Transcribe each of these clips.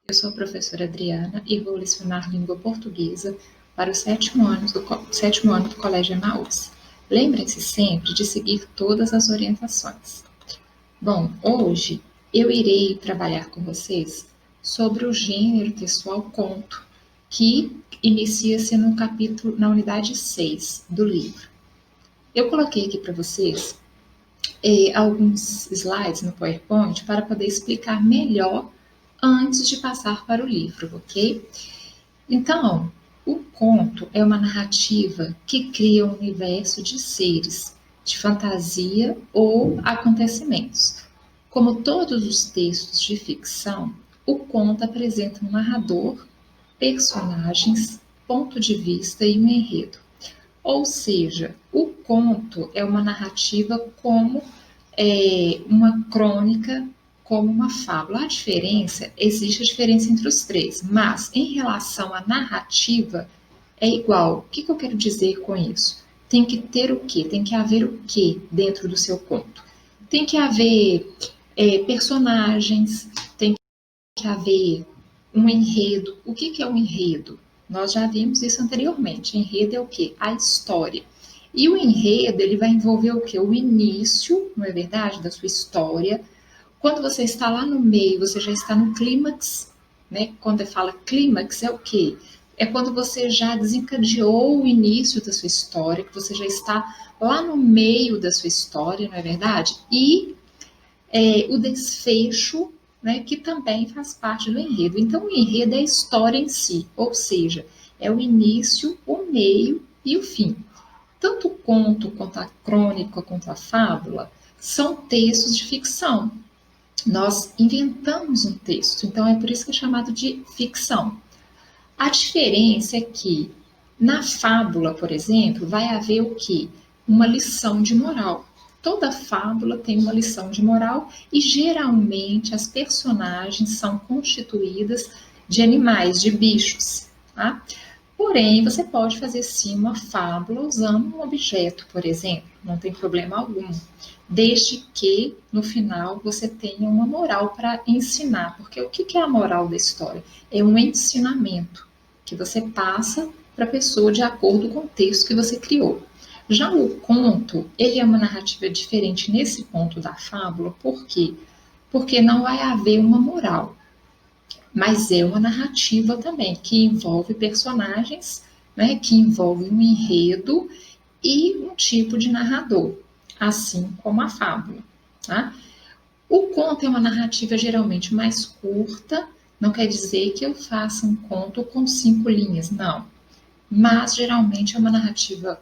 Eu sou a professora Adriana e vou lecionar língua portuguesa para o sétimo ano do Colégio Emaús. Lembrem-se sempre de seguir todas as orientações. Bom, hoje eu irei trabalhar com vocês sobre o gênero textual conto, que inicia-se no capítulo, na unidade 6 do livro. Eu coloquei aqui para vocês alguns slides no PowerPoint para poder explicar melhor antes de passar para o livro, ok? Então, o conto é uma narrativa que cria um universo de seres, de fantasia ou acontecimentos. Como todos os textos de ficção, o conto apresenta um narrador, personagens, ponto de vista e um enredo. Ou seja, o conto é uma narrativa como uma crônica, como uma fábula. Existe a diferença entre os três, mas em relação à narrativa, é igual. O que eu quero dizer com isso? Tem que ter o quê? Tem que haver o quê dentro do seu conto? Tem que haver personagens, tem que haver um enredo. O que é um enredo? Nós já vimos isso anteriormente. Enredo é o quê? A história. E o enredo, ele vai envolver o quê? O início, não é verdade, da sua história. Quando você está lá no meio, você já está no clímax, né? Quando fala clímax, é o quê? É quando você já desencadeou o início da sua história, que você já está lá no meio da sua história, não é verdade? E o desfecho, né, que também faz parte do enredo. Então, o enredo é a história em si, ou seja, é o início, o meio e o fim. Tanto o conto, quanto a crônica, quanto a fábula, são textos de ficção. Nós inventamos um texto, então é por isso que é chamado de ficção. A diferença é que na fábula, por exemplo, vai haver o quê? Uma lição de moral. Toda fábula tem uma lição de moral e geralmente as personagens são constituídas de animais, de bichos, tá? Porém, você pode fazer sim uma fábula usando um objeto, por exemplo, não tem problema algum, desde que no final você tenha uma moral para ensinar, porque o que é a moral da história? É um ensinamento que você passa para a pessoa de acordo com o texto que você criou. Já o conto, ele é uma narrativa diferente nesse ponto da fábula, por quê? Porque não vai haver uma moral, mas é uma narrativa também que envolve personagens, né, que envolve um enredo e um tipo de narrador, assim como a fábula, tá? O conto é uma narrativa geralmente mais curta, não quer dizer que eu faça um conto com 5 linhas, não. Mas geralmente é uma narrativa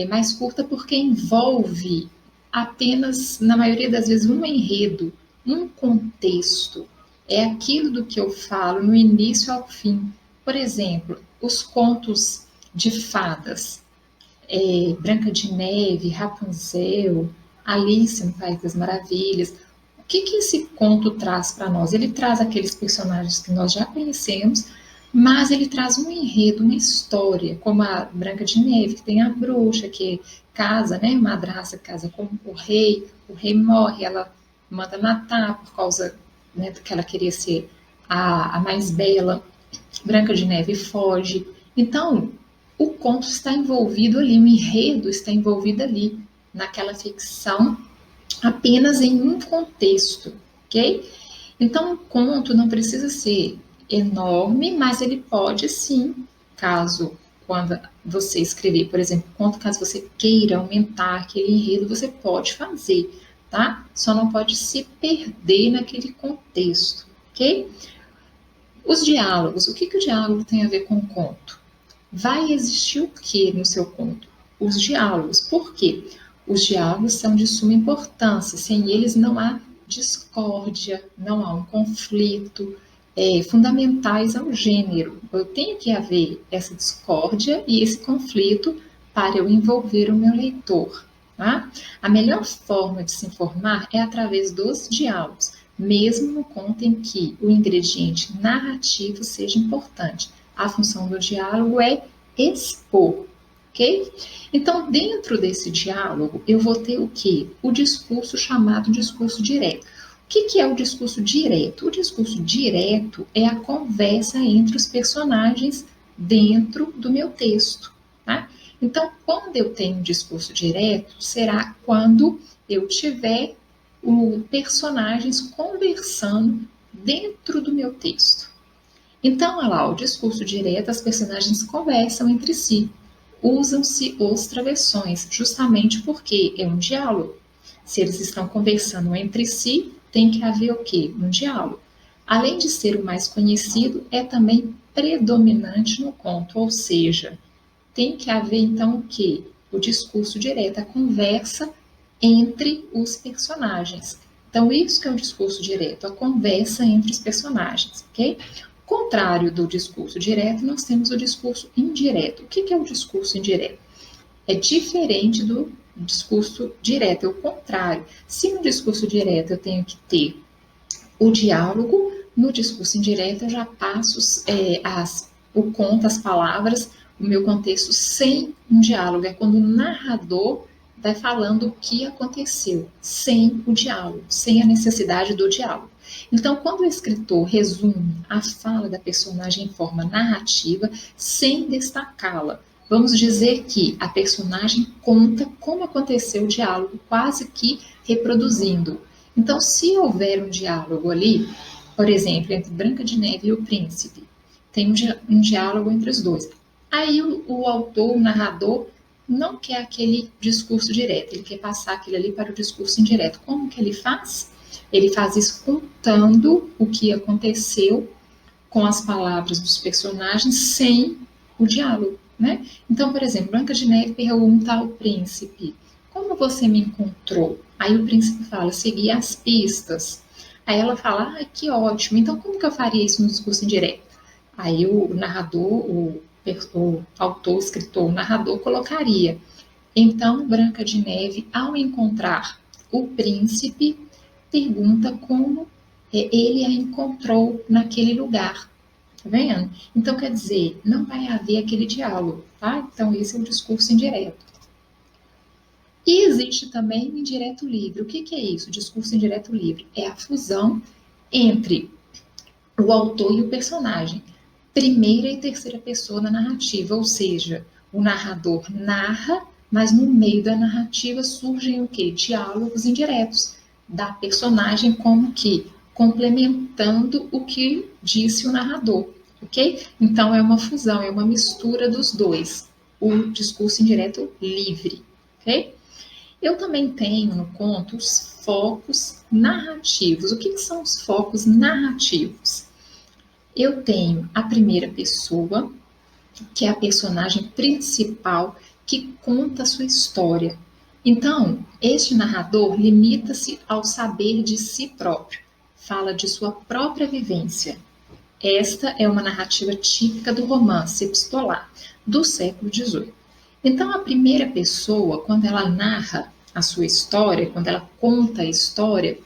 mais curta porque envolve apenas, na maioria das vezes, um enredo, um contexto. É aquilo do que eu falo no início ao fim. Por exemplo, os contos de fadas, Branca de Neve, Rapunzel, Alice no País das Maravilhas. O que esse conto traz para nós? Ele traz aqueles personagens que nós já conhecemos, mas ele traz um enredo, uma história, como a Branca de Neve, que tem a bruxa que casa, né, madrasta casa com o rei morre, ela manda matar por causa, né, que ela queria ser a mais bela. Branca de Neve foge. Então, o conto está envolvido ali, o enredo está envolvido ali, naquela ficção, apenas em um contexto, ok? Então, o conto não precisa ser enorme, mas ele pode sim, caso quando você escrever, por exemplo, conto, caso você queira aumentar aquele enredo, você pode fazer, tá? Só não pode se perder naquele contexto, ok? Os diálogos, o que o diálogo tem a ver com o conto? Vai existir o que no seu conto? Os diálogos. Por quê? Os diálogos são de suma importância, sem eles não há discórdia, não há um conflito, fundamentais ao gênero. Eu tenho que haver essa discórdia e esse conflito para eu envolver o meu leitor. Tá? A melhor forma de se informar é através dos diálogos, mesmo no conto em que o ingrediente narrativo seja importante. A função do diálogo é expor, ok? Então, dentro desse diálogo, eu vou ter o quê? O discurso chamado discurso direto. que é o discurso direto? O discurso direto é a conversa entre os personagens dentro do meu texto, tá? Então, quando eu tenho um discurso direto, será quando eu tiver personagens conversando dentro do meu texto. Então, olha lá, o discurso direto, as personagens conversam entre si, usam-se os travessões, justamente porque é um diálogo. Se eles estão conversando entre si, tem que haver o quê? Um diálogo. Além de ser o mais conhecido, é também predominante no conto, ou seja, tem que haver então o quê? O discurso direto, a conversa entre os personagens. Então, isso que é o discurso direto, a conversa entre os personagens, ok? Contrário do discurso direto, nós temos o discurso indireto. O que é o discurso indireto? É diferente do discurso direto, é o contrário. Se no discurso direto eu tenho que ter o diálogo, no discurso indireto eu já passo o conto, as palavras, o meu contexto sem um diálogo. É quando o narrador vai falando o que aconteceu, sem o diálogo, sem a necessidade do diálogo. Então, quando o escritor resume a fala da personagem em forma narrativa, sem destacá-la, vamos dizer que a personagem conta como aconteceu o diálogo, quase que reproduzindo. Então, se houver um diálogo ali, por exemplo, entre Branca de Neve e o príncipe, tem um diálogo entre os dois. Aí o autor, o narrador, não quer aquele discurso direto, ele quer passar aquilo ali para o discurso indireto. Como que ele faz? Ele faz isso contando o que aconteceu com as palavras dos personagens sem o diálogo, né? Então, por exemplo, Branca de Neve pergunta ao príncipe: como você me encontrou? Aí o príncipe fala: segui as pistas. Aí ela fala: ah, que ótimo. Então, como que eu faria isso no discurso indireto? Aí o narrador, o autor, o escritor, o narrador colocaria: então, Branca de Neve, ao encontrar o príncipe, pergunta como ele a encontrou naquele lugar. Tá vendo? Então, quer dizer, não vai haver aquele diálogo, tá? Então, esse é o discurso indireto. E existe também o indireto livre. O que é isso? O discurso indireto livre é a fusão entre o autor e o personagem. Primeira e terceira pessoa na narrativa, ou seja, o narrador narra, mas no meio da narrativa surgem o quê? Diálogos indiretos da personagem como que complementando o que disse o narrador, ok? Então é uma fusão, é uma mistura dos dois, o discurso indireto livre, ok? Eu também tenho no conto os focos narrativos. O que são os focos narrativos? Eu tenho a primeira pessoa, que é a personagem principal que conta a sua história. Então, este narrador limita-se ao saber de si próprio, fala de sua própria vivência. Esta é uma narrativa típica do romance epistolar do século XVIII. Então, a primeira pessoa, quando ela narra a sua história, quando ela conta a história,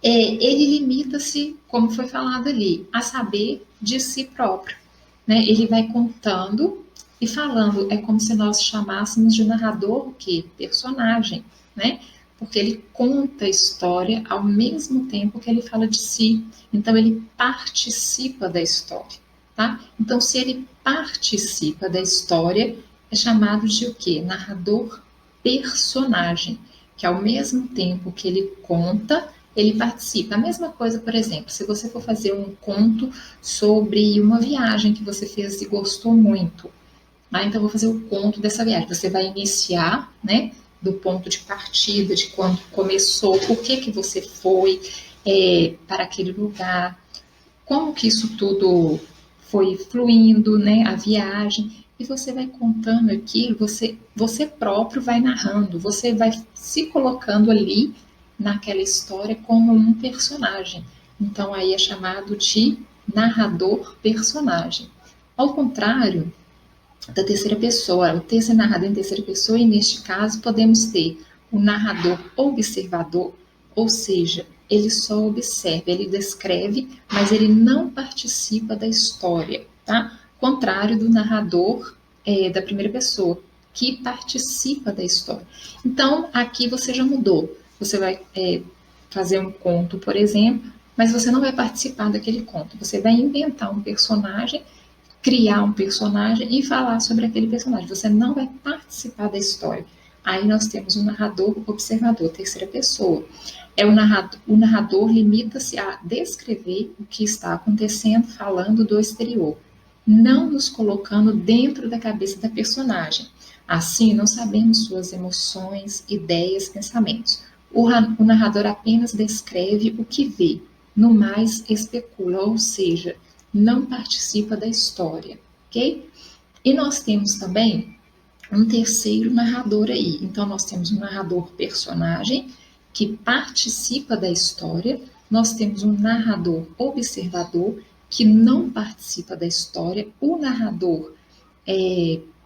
ele limita-se, como foi falado ali, a saber de si próprio, né? Ele vai contando e falando, é como se nós chamássemos de narrador o quê? Personagem, né? Porque ele conta a história ao mesmo tempo que ele fala de si. Então, ele participa da história, tá? Então, se ele participa da história, é chamado de o quê? Narrador personagem, que ao mesmo tempo que ele conta, ele participa. A mesma coisa, por exemplo, se você for fazer um conto sobre uma viagem que você fez e gostou muito, né? Então, eu vou fazer o conto dessa viagem. Você vai iniciar, né, do ponto de partida, de quando começou, por que você foi para aquele lugar, como que isso tudo foi fluindo, né, a viagem, e você vai contando aquilo, você próprio vai narrando, você vai se colocando ali naquela história como um personagem. Então aí é chamado de narrador personagem. Ao contrário da terceira pessoa, o texto é narrado em terceira pessoa e neste caso podemos ter o narrador observador, ou seja, ele só observa, ele descreve, mas ele não participa da história, tá? Contrário do narrador da primeira pessoa, que participa da história. Então, aqui você já mudou. Você vai fazer um conto, por exemplo, mas você não vai participar daquele conto. Você vai inventar um personagem, criar um personagem e falar sobre aquele personagem. Você não vai participar da história. Aí nós temos um narrador observador, terceira pessoa. O narrador limita-se a descrever o que está acontecendo, falando do exterior, não nos colocando dentro da cabeça da personagem. Assim, não sabemos suas emoções, ideias, pensamentos. O narrador apenas descreve o que vê, no mais especula, ou seja, não participa da história, ok? E nós temos também um terceiro narrador aí. Então, nós temos um narrador personagem que participa da história, nós temos um narrador observador que não participa da história, o narrador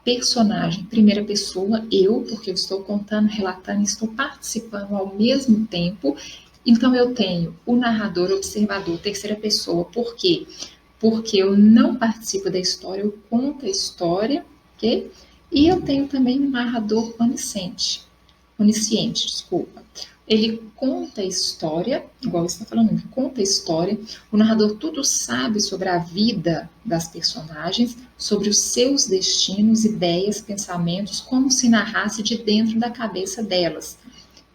personagem, primeira pessoa, eu, porque eu estou contando, relatando, estou participando ao mesmo tempo. Então, eu tenho o narrador observador, terceira pessoa, por quê? Porque eu não participo da história, eu conto a história, ok? E eu tenho também um narrador onisciente, desculpa. Ele conta a história, igual você está falando, ele conta a história, o narrador tudo sabe sobre a vida das personagens, sobre os seus destinos, ideias, pensamentos, como se narrasse de dentro da cabeça delas.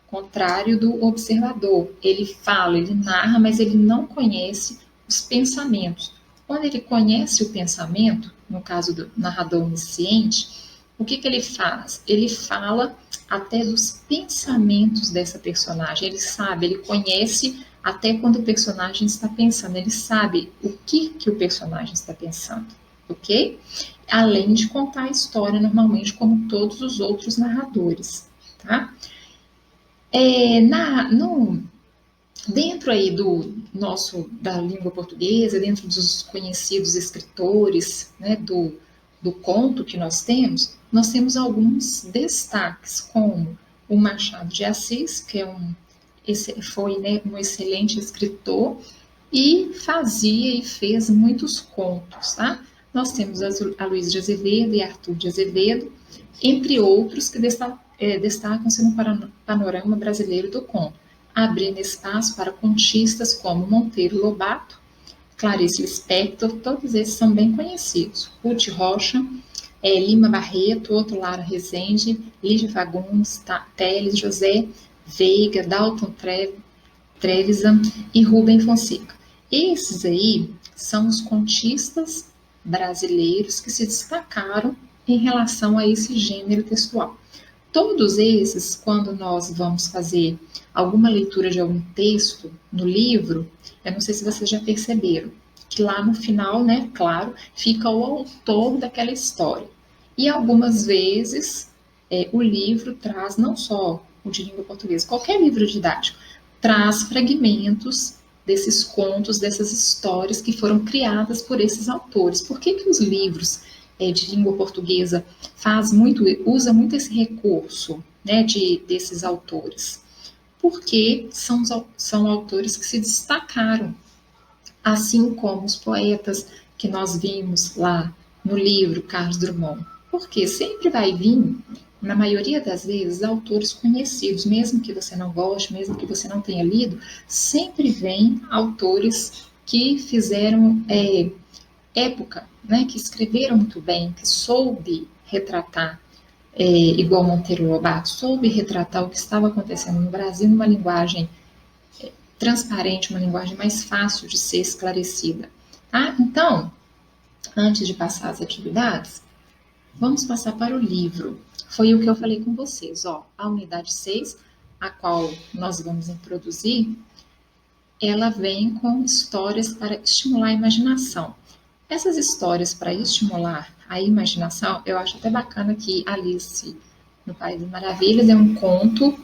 Contrário do observador, ele fala, ele narra, mas ele não conhece os pensamentos. Quando ele conhece o pensamento, no caso do narrador onisciente, o que ele faz? Ele fala até dos pensamentos dessa personagem. Ele sabe, ele conhece até quando o personagem está pensando. Ele sabe o que o personagem está pensando, ok? Além de contar a história normalmente como todos os outros narradores, tá? Dentro aí da língua portuguesa, dentro dos conhecidos escritores, né, do conto que nós temos alguns destaques, como o Machado de Assis, que foi, né, um excelente escritor e fazia e fez muitos contos, tá? Nós temos a Luís de Azevedo e Arthur de Azevedo, entre outros que destacam-se no panorama brasileiro do conto, abrindo espaço para contistas como Monteiro Lobato, Clarice Lispector, todos esses são bem conhecidos. Ruth Rocha, Lima Barreto, outro Lara Rezende, Lígia Fagundes, Teles, José Veiga, Dalton Trevisan e Rubem Fonseca. Esses aí são os contistas brasileiros que se destacaram em relação a esse gênero textual. Todos esses, quando nós vamos fazer alguma leitura de algum texto no livro, eu não sei se vocês já perceberam, que lá no final, né, claro, fica o autor daquela história. E algumas vezes o livro traz, não só o de língua portuguesa, qualquer livro didático, traz fragmentos desses contos, dessas histórias que foram criadas por esses autores. Por que os livros de língua portuguesa usa muito esse recurso, né, desses autores? Porque são autores que se destacaram, assim como os poetas que nós vimos lá no livro Carlos Drummond. Porque sempre vai vir, na maioria das vezes, autores conhecidos, mesmo que você não goste, mesmo que você não tenha lido, sempre vem autores que fizeram época, né, que escreveram muito bem, que soube retratar, igual Monteiro Lobato, soube retratar o que estava acontecendo no Brasil numa linguagem transparente, uma linguagem mais fácil de ser esclarecida. Tá? Então, antes de passar as atividades, vamos passar para o livro. Foi o que eu falei com vocês. Ó, a unidade 6, a qual nós vamos introduzir, ela vem com histórias para estimular a imaginação. Essas histórias para estimular a imaginação, eu acho até bacana que Alice no País das Maravilhas é um conto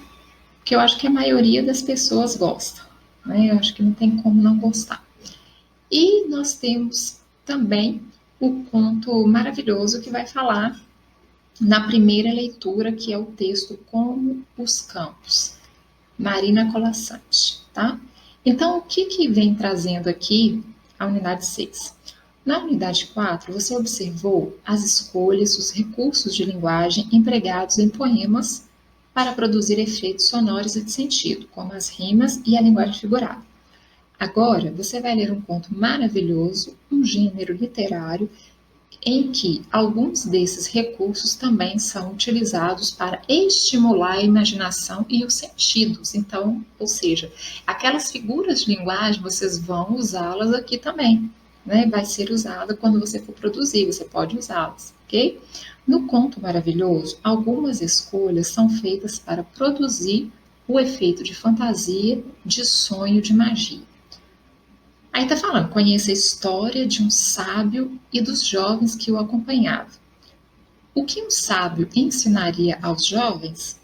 que eu acho que a maioria das pessoas gosta, né? Eu acho que não tem como não gostar. E nós temos também o conto maravilhoso que vai falar na primeira leitura, que é o texto Como os Campos, Marina Colasanti, tá? Então, o que vem trazendo aqui a unidade 6? Na unidade 4, você observou as escolhas, os recursos de linguagem empregados em poemas para produzir efeitos sonoros e de sentido, como as rimas e a linguagem figurada. Agora, você vai ler um conto maravilhoso, um gênero literário, em que alguns desses recursos também são utilizados para estimular a imaginação e os sentidos. Então, ou seja, aquelas figuras de linguagem, vocês vão usá-las aqui também, né? Vai ser usada quando você for produzir, você pode usá-las, ok? No conto maravilhoso, algumas escolhas são feitas para produzir o efeito de fantasia, de sonho, de magia. Aí está falando, conheça a história de um sábio e dos jovens que o acompanhavam. O que um sábio ensinaria aos jovens?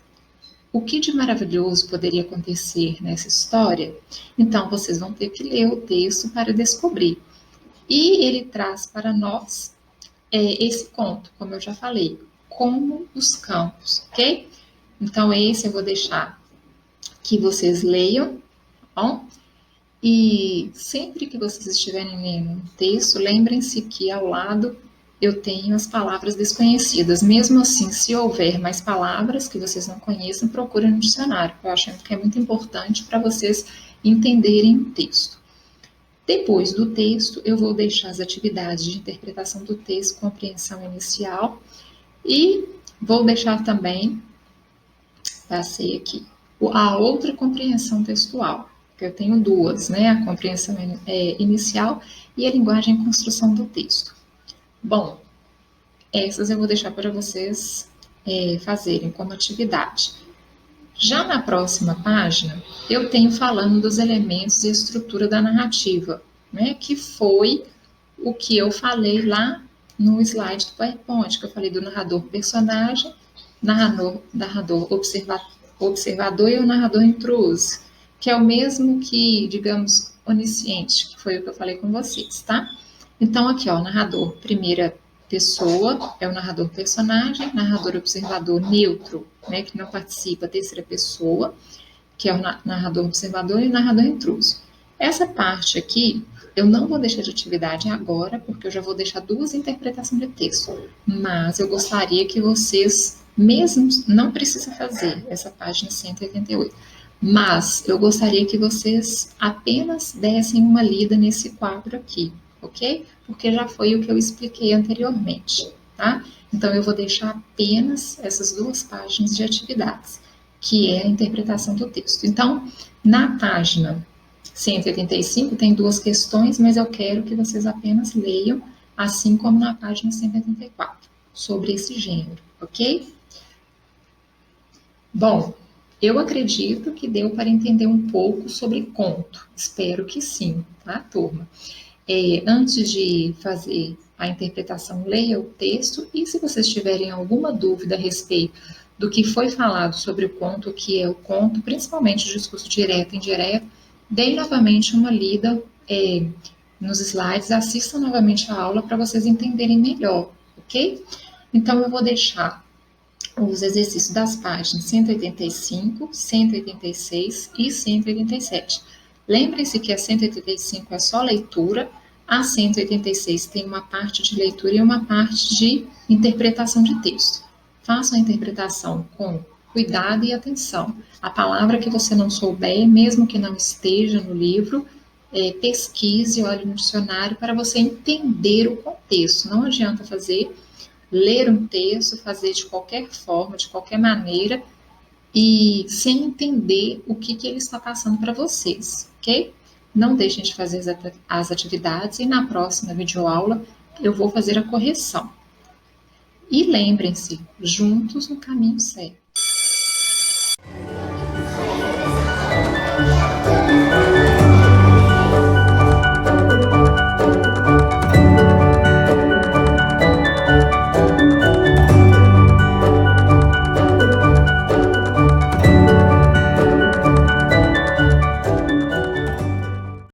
O que de maravilhoso poderia acontecer nessa história? Então, vocês vão ter que ler o texto para descobrir. E ele traz para nós esse conto, como eu já falei, como os campos, ok? Então, esse eu vou deixar que vocês leiam, tá bom? E sempre que vocês estiverem lendo um texto, lembrem-se que ao lado eu tenho as palavras desconhecidas. Mesmo assim, se houver mais palavras que vocês não conheçam, procurem no dicionário. Eu acho que é muito importante para vocês entenderem o texto. Depois do texto, eu vou deixar as atividades de interpretação do texto, compreensão inicial, e vou deixar também, passei aqui, a outra compreensão textual, que eu tenho duas, né? A compreensão inicial e a linguagem e construção do texto. Bom, essas eu vou deixar para vocês fazerem como atividade. Já na próxima página, eu tenho falando dos elementos e estrutura da narrativa, né? Que foi o que eu falei lá no slide do PowerPoint, que eu falei do narrador-personagem, narrador observador e o narrador intruso, que é o mesmo que, digamos, onisciente, que foi o que eu falei com vocês, tá? Então, aqui, ó, narrador, primeira pessoa, é o narrador personagem, narrador observador neutro, né, que não participa, terceira pessoa, que é o narrador observador e o narrador intruso. Essa parte aqui, eu não vou deixar de atividade agora, porque eu já vou deixar duas interpretações de texto, mas eu gostaria que vocês, mesmo, não precisa fazer essa página 188, mas eu gostaria que vocês apenas dessem uma lida nesse quadro aqui, ok? Porque já foi o que eu expliquei anteriormente, tá? Então, eu vou deixar apenas essas duas páginas de atividades, que é a interpretação do texto. Então, na página 185 tem duas questões, mas eu quero que vocês apenas leiam, assim como na página 184, sobre esse gênero, ok? Bom, eu acredito que deu para entender um pouco sobre conto. Espero que sim, tá, turma? Antes de fazer a interpretação, leia o texto e se vocês tiverem alguma dúvida a respeito do que foi falado sobre o conto, o que é o conto, principalmente o discurso direto e indireto, deem novamente uma lida nos slides, assistam novamente a aula para vocês entenderem melhor, ok? Então, eu vou deixar os exercícios das páginas 185, 186 e 187. Lembrem-se que a 185 é só leitura, a 186 tem uma parte de leitura e uma parte de interpretação de texto. Faça a interpretação com cuidado e atenção. A palavra que você não souber, mesmo que não esteja no livro, pesquise, olhe no dicionário para você entender o contexto. Não adianta ler um texto, fazer de qualquer forma, de qualquer maneira, e sem entender o que ele está passando para vocês, ok? Não deixem de fazer as atividades e na próxima videoaula eu vou fazer a correção. E lembrem-se, juntos no caminho certo.